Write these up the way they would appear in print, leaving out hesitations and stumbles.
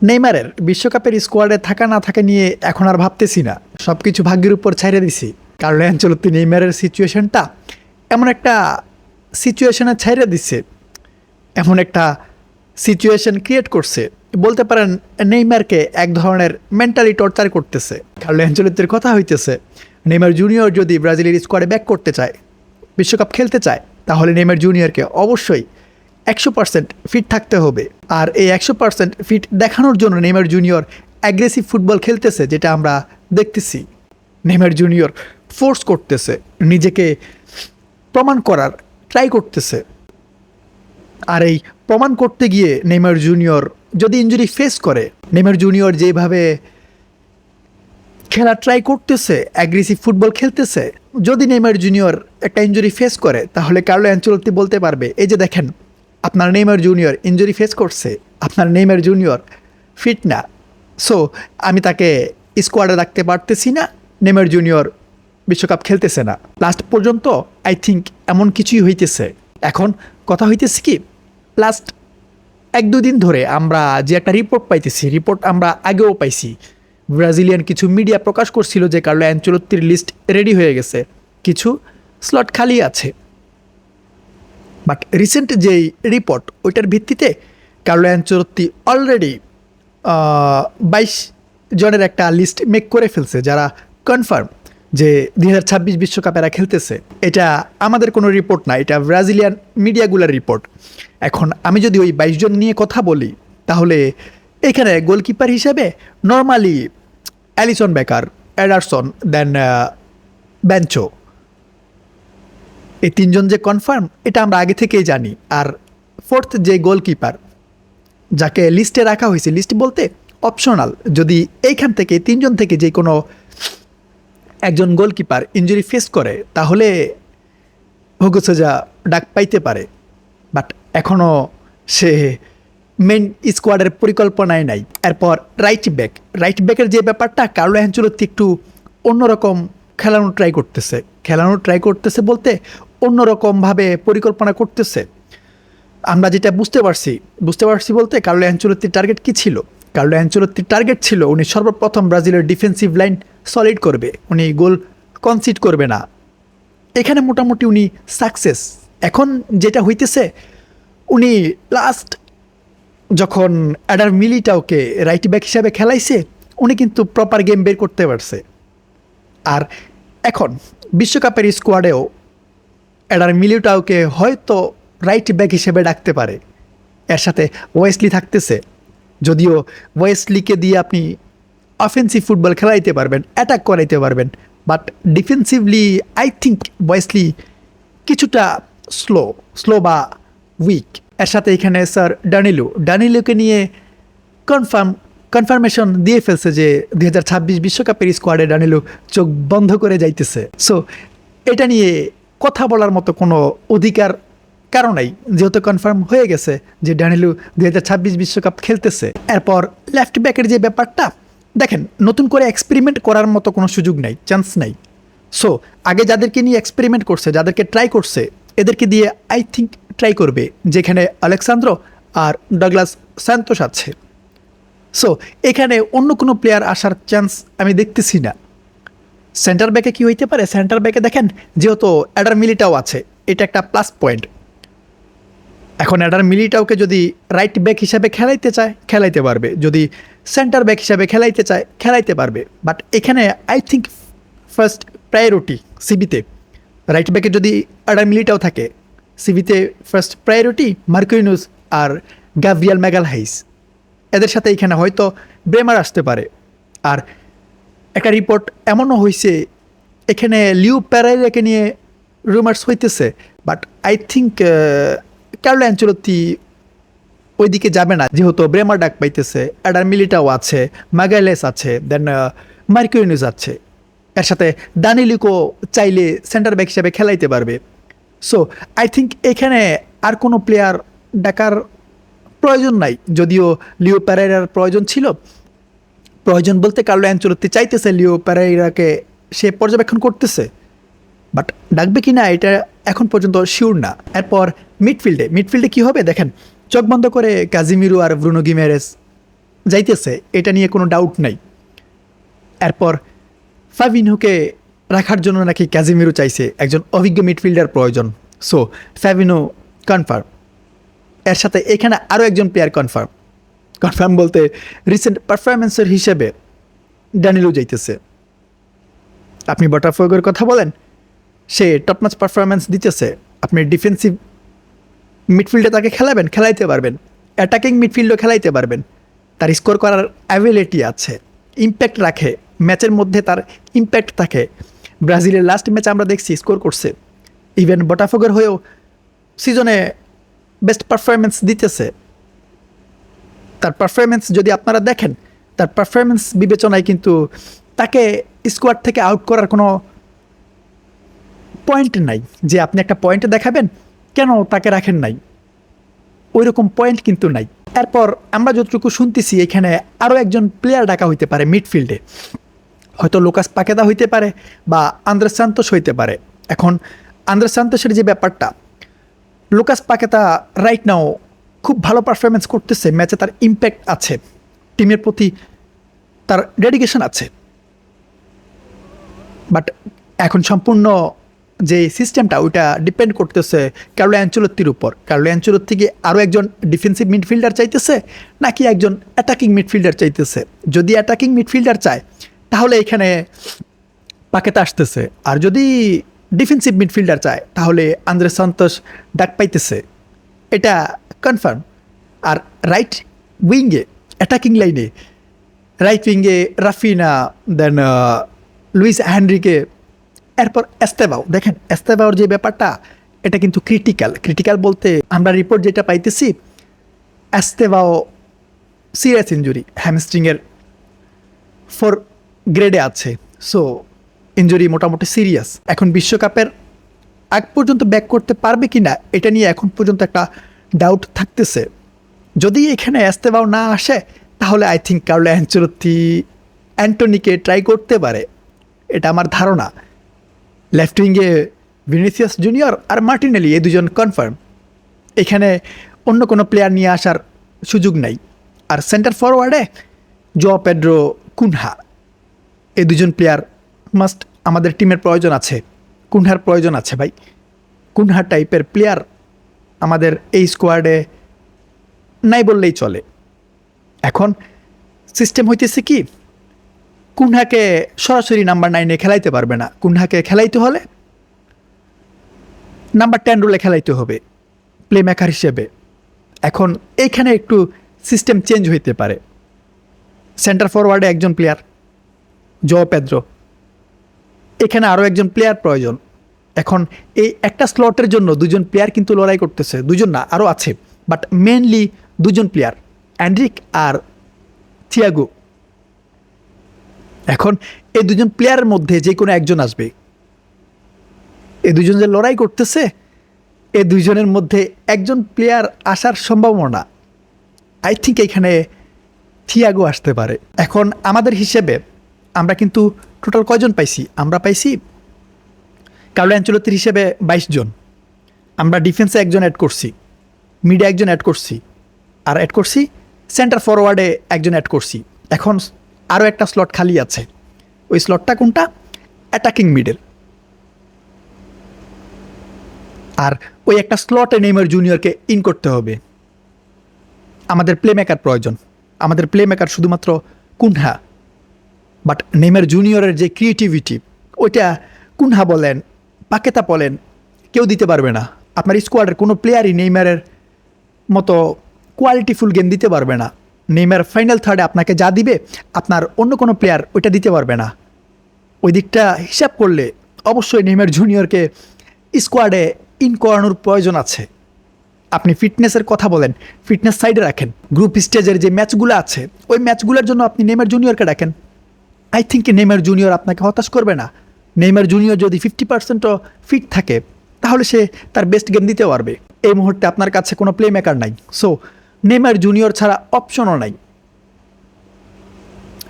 নেইমারের বিশ্বকাপের স্কোয়াডে থাকা না থাকা নিয়ে এখন আর ভাবতেছি না, সব কিছু ভাগ্যের উপর ছাইড়ে দিছি। কার্লো অ্যানচেলত্তি নেইমারের সিচুয়েশনটা এমন একটা সিচুয়েশনে ছাইড়ে দিচ্ছে, এমন একটা সিচুয়েশন ক্রিয়েট করছে, বলতে পারেন নেইমারকে এক ধরনের মেন্টালি টর্চার করতেছে। কার্লো অ্যানচেলত্তির কথা হইতেছে নেইমার জুনিয়র যদি ব্রাজিলের স্কোয়াডে ব্যাক করতে চায়, বিশ্বকাপ খেলতে চায়, তাহলে নেইমার জুনিয়রকে অবশ্যই 100% ফিট থাকতে হবে। আর এই 100% ফিট দেখানোর জন্য নেইমার জুনিয়র অ্যাগ্রেসিভ ফুটবল খেলতেছে, যেটা আমরা দেখতেছি। নেইমার জুনিয়র ফোর্স করতেছে, নিজেকে প্রমাণ করার ট্রাই করতেছে। আর এই প্রমাণ করতে গিয়ে নেইমার জুনিয়র যদি ইনজুরি ফেস করে, নেইমার জুনিয়র যেভাবে খেলা ট্রাই করতেছে, অ্যাগ্রেসিভ ফুটবল খেলতেছে, যদি নেইমার জুনিয়র একটা ইনজুরি ফেস করে, তাহলে কার্লো অ্যানচেলত্তি বলতে পারবে এই যে দেখেন আপনার নেইমার জুনিয়র ইনজুরি ফেস করছে, আপনার নেইমার জুনিয়র ফিট না, সো আমি তাকে স্কোয়াডে রাখতে পারতেছি না, নেইমার জুনিয়র বিশ্বকাপ খেলতেছে না। লাস্ট পর্যন্ত আই থিঙ্ক এমন কিছুই হইতেছে। এখন কথা হইতেছে কি, লাস্ট 1-2 দিন ধরে আমরা যে একটা রিপোর্ট পাইতেছি, রিপোর্ট আমরা আগেও পাইছি, ব্রাজিলিয়ান কিছু মিডিয়া প্রকাশ করছিল যে কার্লো অ্যানচেলত্তির লিস্ট রেডি হয়ে গেছে, কিছু স্লট খালি আছে। বাট রিসেন্ট যেই রিপোর্ট, ওইটার ভিত্তিতে কার্লো অ্যানচেলত্তি অলরেডি 22 জনের একটা লিস্ট মেক করে ফেলছে, যারা কনফার্ম যে 2026 বিশ্বকাপ এরা খেলতেছে। এটা আমাদের কোনো রিপোর্ট না, এটা ব্রাজিলিয়ান মিডিয়াগুলোর রিপোর্ট। এখন আমি যদি ওই 22 জন নিয়ে কথা বলি, তাহলে এখানে গোলকিপার হিসেবে নর্মালি অ্যালিসন বেকার, এডারসন, দেন বেঞ্চো, এই 3 জন যে কনফার্ম, এটা আমরা আগে থেকেই জানি। আর ফোর্থ যে গোলকিপার যাকে লিস্টে রাখা হয়েছে, লিস্ট বলতে অপশনাল, যদি এইখান থেকে 3 জন থেকে যে কোনো একজন গোলকিপার ইনজুরি ফেস করে, তাহলে হুগো সোজা ডাক পাইতে পারে। বাট এখনও সে মেন স্কোয়াডের পরিকল্পনায় নাই। এরপর রাইট ব্যাকের যে ব্যাপারটা, কার্লো অ্যানচেলত্তি একটু অন্যরকম খেলানোর ট্রাই করতেছে বলতে অন্যরকমভাবে পরিকল্পনা করতেছে। আমরা যেটা বুঝতে পারছি বলতে, কার্লো অ্যানচেলত্তির টার্গেট কী ছিল? কার্লো অ্যানচেলত্তির টার্গেট ছিল উনি সর্বপ্রথম ব্রাজিলের ডিফেন্সিভ লাইন সলিড করবে, উনি গোল কনসিড করবে না। এখানে মোটামুটি উনি সাকসেস। এখন যেটা হইতেছে, উনি লাস্ট যখন অ্যাডার মিলিটাওকে রাইট ব্যাক হিসাবে খেলাইছে, উনি কিন্তু প্রপার গেম বের করতে পারছে। আর এখন বিশ্বকাপের স্কোয়াডেও অ্যাডার মিলিটাওকে হয়তো রাইট ব্যাক হিসেবে ডাকতে পারে, এর সাথে ওয়েসলি থাকতেছে। যদিও ওয়েসলিকে দিয়ে আপনি অফেন্সিভ ফুটবল খেলাইতে পারবেন, অ্যাটাক করাইতে পারবেন, but defensively I think Wesley কিছুটা স্লো বা উইক। এর সাথে এখানে স্যার ডানিলোকে নিয়ে কনফার্মেশন দিয়ে ফেলছে যে 2026 বিশ্বকাপের স্কোয়াডে ডানিলো চোখ বন্ধ করে যাইতেছে। সো এটা নিয়ে কথা বলার মতো কোনো অধিকার কারণ নাই, যেহেতু কনফার্ম হয়ে গেছে যে ডানিলো 2026 বিশ্বকাপ খেলতেছে। এরপর লেফট ব্যাকের যে ব্যাপারটা, দেখেন নতুন করে এক্সপেরিমেন্ট করার মতো কোনো সুযোগ নাই, চান্স নাই। সো আগে যাদেরকে নিয়ে এক্সপেরিমেন্ট করছে, যাদেরকে ট্রাই করছে, এদেরকে দিয়ে আই থিঙ্ক ট্রাই করবে, যেখানে আলেক্সান্দ্রো আর ডাগলাস সান্তোস আছে। সো এখানে অন্য কোনো প্লেয়ার আসার চান্স আমি দেখতেছি না। সেন্টার ব্যাকে কী হইতে পারে? সেন্টার ব্যাকে দেখেন, যেহেতু অ্যাডার মিলিটাও আছে, এটা একটা প্লাস পয়েন্ট। এখন অ্যাডার মিলিটাওকে যদি রাইট ব্যাক হিসাবে খেলাইতে চায়, খেলাইতে পারবে, যদি সেন্টার ব্যাক হিসাবে খেলাইতে চায়, খেলাইতে পারবে। বাট এখানে আই থিঙ্ক ফার্স্ট প্রায়োরিটি সিবিতে রাইট ব্যাকে যদি অ্যাডার মিলিটাও থাকে, সিবিতে ফার্স্ট প্রায়োরিটি মার্কুইনুস আর গাব্রিয়েল ম্যাগালহাইস। এদের সাথে এখানে হয়তো ব্রেমার আসতে পারে। আর একটা রিপোর্ট এমনও হয়েছে, এখানে লিও প্যারাইরাকে নিয়ে রুমার্স হইতেছে, but I think Carlo Ancelotti ওইদিকে যাবে না, যেহেতু ব্রেমার ডাক পাইতেছে, অ্যাডার মিলিটাও আছে, ম্যাগালেস আছে, দেন মার্কুইনুস আছে, এর সাথে ডানিলিকো চাইলে সেন্টার ব্যাক হিসাবে খেলাইতে পারবে। সো আই থিঙ্ক এখানে আর কোনো প্লেয়ার ডাকার প্রয়োজন নাই। যদিও লিও প্যারাইরার প্রয়োজন ছিল, প্রয়োজন বলতে কার্লো অ্যানচেলত্তি চাইতেছে লিও প্যারাইরাকে সে পর্যবেক্ষণ করতেছে, বাট ডাকবে কি না এটা এখন পর্যন্ত শিওর না। এরপর মিডফিল্ডে কী হবে দেখেন, চোখ বন্ধ করে কাজিমিরো আর ব্রুনো গিমেরেস যাইতেছে, এটা নিয়ে কোনো ডাউট নাই। এরপর ফাবিনহোকে রাখার জন্য নাকি ক্যাজিমিরো চাইছে, একজন অভিজ্ঞ মিডফিল্ডার প্রয়োজন। So Fabinho confirm. এর সাথে এখানে আরও একজন প্লেয়ার কনফার্ম বলতে রিসেন্ট পারফরমেন্সের হিসেবে ড্যানিলো যাইতেছে। আপনি বোটাফোগোর কথা বলেন, সে টপনাচ পারফরমেন্স দিতেছে। আপনি ডিফেন্সিভ মিডফিল্ডে তাকে খেলাইতে পারবেন, অ্যাটাকিং মিডফিল্ডও খেলাইতে পারবেন। তার স্কোর করার অ্যাবিলিটি আছে, ইম্প্যাক্ট রাখে, ম্যাচের মধ্যে তার ইম্প্যাক্ট থাকে। ব্রাজিলের লাস্ট ম্যাচে আমরা দেখছি স্কোর করছে, ইভেন বোটাফোগোর হয়েও সিজনে বেস্ট পারফরমেন্স দিতেছে। তার পারফরমেন্স যদি আপনারা দেখেন, তার পারফরমেন্স বিবেচনায় কিন্তু তাকে স্কোয়াড থেকে আউট করার কোনো পয়েন্ট নাই, যে আপনি একটা পয়েন্ট দেখাবেন কেন তাকে রাখেন নাই, ওই রকম পয়েন্ট কিন্তু নাই। এরপর আমরা যতটুকু শুনতেছি এখানে আরও একজন প্লেয়ার ডাকা হইতে পারে মিডফিল্ডে, হয়তো লুকাস পাকেতা হইতে পারে বা আন্দ্রেস সান্তোস হইতে পারে। এখন আন্দ্রেস সান্তোসের যে ব্যাপারটা, লুকাস পাকেতা রাইট নাও খুব ভালো পারফরমেন্স করতেছে, ম্যাচে তার ইম্প্যাক্ট আছে, টিমের প্রতি তার ডেডিকেশন আছে। বাট এখন সম্পূর্ণ যে সিস্টেমটা ওইটা ডিপেন্ড করতেছে কার্লো অ্যানচেলত্তির উপর। কার্লো অ্যানচেলত্তি আরও একজন ডিফেন্সিভ মিডফিল্ডার চাইতেছে নাকি একজন অ্যাটাকিং মিডফিল্ডার চাইতেছে। যদি অ্যাটাকিং মিডফিল্ডার চায় তাহলে এখানে পাকেতা আসতেছে, আর যদি ডিফেন্সিভ মিডফিল্ডার চায় তাহলে আন্দ্রেস সান্তোস ডাক পাইতেছে, এটা কনফার্ম। আর রাইট উইঙ্গে, অ্যাটাকিং লাইনে রাইট উইঙ্গে রাফিনা, দেন লুইস হেনরিকে, এরপর এস্তেবাও। দেখেন এস্তেবাওর যে ব্যাপারটা, এটা কিন্তু ক্রিটিক্যাল বলতে আমরা রিপোর্ট যেটা পাইতেছি, এস্তেবাও সিরিয়াস ইঞ্জুরি, হ্যামস্ট্রিংয়ের 4 গ্রেডে আছে। সো ইঞ্জুরি মোটামুটি সিরিয়াস। এখন বিশ্বকাপের আগ পর্যন্ত ব্যাক করতে পারবে কি না, এটা নিয়ে এখন পর্যন্ত একটা ডাউট থাকতেছে। যদি এখানে এস্তেবাও না আসে তাহলে আই থিঙ্ক কার্লো অ্যানচেলত্তি অ্যান্টনিকে ট্রাই করতে পারে, এটা আমার ধারণা। লেফট উইঙ্গে ভিনিসিয়াস জুনিয়র আর মার্টিনেলি, এই দুজন কনফার্ম, এখানে অন্য কোনো প্লেয়ার নিয়ে আসার সুযোগ নাই। আর সেন্টার ফরওয়ার্ডে জোয়া পেড্রো, কুনহা, এই দুজন প্লেয়ার মাস্ট আমাদের টিমের প্রয়োজন আছে। কুনহার প্রয়োজন আছে ভাই, কুনহা টাইপের প্লেয়ার আমাদের এই স্কোয়াডে নাই বললেই চলে। এখন সিস্টেম হইতেছে কি, কুনহাকে সরাসরি নাম্বার 9-এ খেলাইতে পারবে না, কুনহাকে খেলাইতে হলে নাম্বার 10 রোলে খেলাইতে হবে প্লে মেকার হিসেবে। এখন এইখানে একটু সিস্টেম চেঞ্জ হইতে পারে। সেন্টার ফরওয়ার্ডে একজন প্লেয়ার জোয়া পেদ্রো, এখানে আরও একজন প্লেয়ার প্রয়োজন। এখন এই একটা স্লটের জন্য দুজন প্লেয়ার কিন্তু লড়াই করতেছে, দুজন না আরও আছে, বাট মেনলি দুজন প্লেয়ার, অ্যান্ড্রিক আর থিয়াগো। এখন এই দুজন প্লেয়ারের মধ্যে যে কোনো একজন আসবে। এই দুজন যে লড়াই করতেছে, এই দুইজনের মধ্যে একজন প্লেয়ার আসার সম্ভাবনা, আই থিঙ্ক এখানে থিয়াগো আসতে পারে। এখন আমাদের হিসেবে আমরা কিন্তু টোটাল কয়জন পাইছি, আমরা পাইছি কার্লো অ্যানচেলত্তির হিসেবে 22 জন। আমরা ডিফেন্সে একজন অ্যাড করছি, মিডে একজন অ্যাড করছি, আর অ্যাড করছি সেন্টার ফরওয়ার্ডে একজন অ্যাড করছি। এখন আরও একটা স্লট খালি আছে, ওই স্লটটা কোনটা, অ্যাটাকিং মিডের। আর ওই একটা স্লটে নেইমার জুনিয়রকে ইন করতে হবে। আমাদের প্লে মেকার প্রয়োজন, আমাদের প্লে মেকার শুধুমাত্র কুনহা, বাট নেইমার জুনিয়রের যে ক্রিয়েটিভিটি, ওইটা কুনহা বলেন, পাকেতা বলেন, কেউ দিতে পারবে না। আপনার স্কোয়াডের কোনো প্লেয়ারই নেইমারের মতো কোয়ালিটিফুল গেম দিতে পারবে না। নেইমার ফাইনাল থার্ডে আপনাকে যা দিবে, আপনার অন্য কোনো প্লেয়ার ওইটা দিতে পারবে না। ওই দিকটা হিসাব করলে অবশ্যই নেইমার জুনিয়রকে স্কোয়াডে ইন করানোর প্রয়োজন আছে। আপনি ফিটনেসের কথা বলেন, ফিটনেস সাইডে রাখেন। গ্রুপ স্টেজের যে ম্যাচগুলো আছে, ওই ম্যাচগুলোর জন্য আপনি নেইমার জুনিয়রকে রাখেন। আই থিঙ্ক নেইমার জুনিয়র আপনাকে হতাশ করবে না। নেইমার জুনিয়র যদি 50%ও ফিট থাকে তাহলে সে তার বেস্ট গেম দিতে পারবে। এই মুহূর্তে আপনার কাছে কোনো প্লে মেকার নাই, সো নেইমার জুনিয়র ছাড়া অপশনও নাই।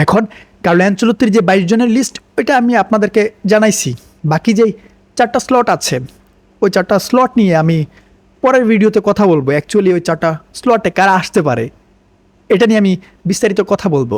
এখন কার্লো অ্যানচেলত্তির যে 22 জনের লিস্ট, ওইটা আমি আপনাদেরকে জানাইছি। বাকি যেই 4টা স্লট আছে, ওই 4টা স্লট নিয়ে আমি পরের ভিডিওতে কথা বলবো। অ্যাকচুয়ালি ওই 4টা স্লটে কারা আসতে পারে, এটা নিয়ে আমি বিস্তারিত কথা বলবো।